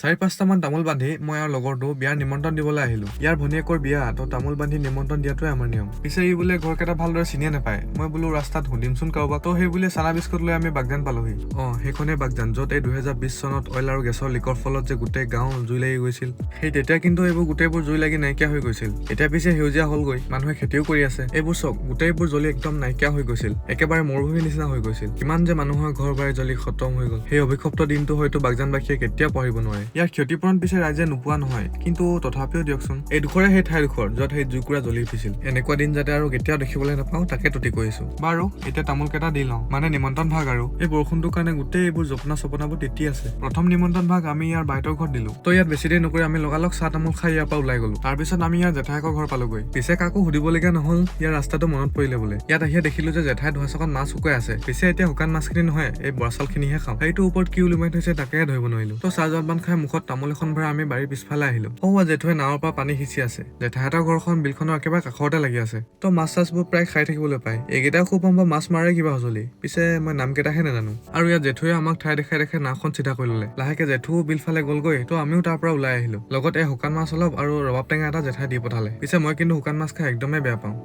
4-5টামান তামোল বান্ধি মই আৰু লগৰটো বিয়াৰ নিমন্ত্ৰণ দিবলৈ আহিলো। ইয়াৰ ভনীয়েকৰ বিয়া, তো তামোল বান্ধি নিমন্ত্ৰণ দিয়াটোৱে আমাৰ নিয়ম। পিছে ই বোলে ঘৰকেইটা ভালদৰে চিনিয়ে নাপায়। মই বোলো ৰাস্তাত সুধিমচোন কাৰোবাক। তো সেই বুলি চানা বিস্কুট লৈ আমি বাগজান পালোহি। সেইখনেই বাগজান, য'ত এই 2020 চনত অইল আৰু গেছৰ লিকৰ ফলত যে গোটেই গাঁও জুই লাগি গৈছিল। সেই তেতিয়া কিন্তু এইবোৰ গোটেইবোৰ জুই লাগি নাইকিয়া হৈ গৈছিল। এতিয়া পিছে সেউজীয়া হ'লগৈ, মানুহে খেতিও কৰি আছে। এইবোৰ চক, গোটেইবোৰ জ্বলি একদম নাইকিয়া হৈ গৈছিল। একেবাৰে মৰুভূমিৰ নিচিনা হৈ গৈছিল। কিমান যে মানুহৰ ঘৰ বাৰী জ্বলি খতম হৈ গ'ল। সেই অভিশপ্ত দিনটো হয়তো বাগজানবাসীয়ে কেতিয়াও পাহৰিব নোৱাৰে। ইয়াৰ ক্ষতিপূৰণ পিছে ৰাইজে নোপোৱা নহয়, কিন্তু তথাপিও দিয়কচোন, এইডোখৰে সেই ঠাইডোখৰ য'ত সেই জুইকুৰা জ্বলি উঠিছিল। এনেকুৱা দিন যাতে আৰু কেতিয়াও দেখিবলৈ নাপাওঁ, তাকে তুতি কৰিছো। বাৰু এতিয়া তামোল কেইটা দি লওঁ, মানে নিমন্ত্ৰণ ভাগ আৰু। এই বৰষুণটোৰ কাৰণে গোটেই এইবোৰ জপনা চপনাবোৰ তিতি আছে। প্ৰথম নিমন্ত্ৰণ ভাগ আমি ইয়াৰ বাইতৰ ঘৰত দিলো। তো ইয়াত বেছি দেৰি নকৰি আমি লগালগ চাহ তামোল খাই ইয়াৰ পৰা ওলাই গলো। তাৰপিছত আমি ইয়াৰ জেঠাইকৰ ঘৰ পালোগৈ। পিছে কাকো সুধিবলগীয়া নহল, ইয়াৰ ৰাস্তাটো মনত পৰিলে বোলে। ইয়াত আহিয়ে দেখিলো যে জেঠাই ধোৱা চকত মাছ শুকাই আছে। পিছে এতিয়া শুকান মাছখিনি নহয়, এই বৰা চাউলখিনিহে খাওঁ। সেইটোৰ ওপৰত কি ওলোমাই থৈছে তাকেহে ধৰিব নোৱাৰিলো। তো চাহ জলপান খাই মুখত তামোল এখন ভৰাই আমি বাৰীৰ পিছফালে আহিলো। জেঠুৱে নাৱৰ পৰা পানী সিঁচি আছে। জেঠাইহঁতৰ ঘৰখন বিলখনৰ একেবাৰে কাষতে লাগি আছে। তো মাছ চাছবোৰ প্ৰায় খাই থাকিবলৈ পায়। এইকেইটাও খুব সম্ভৱ মাছ মাৰে কিবা সঁজুলি। পিছে মই নামকেইটাহে নাজানো। আৰু ইয়াত জেঠুৱে আমাক ঠাই দেখাই দেখাই নাওখন চিধা কৰি ল'লে। লাহেকে জেঠুও বিলফালে গ'লগৈ, তো আমিও তাৰ পৰা ওলাই আহিলো। লগত এই শুকান মাছ অলপ আৰু ৰবাব টেঙা এটা জেঠাই দি পঠালে। পিছে মই কিন্তু শুকান মাছ খাই একদমেই বেয়া পাওঁ।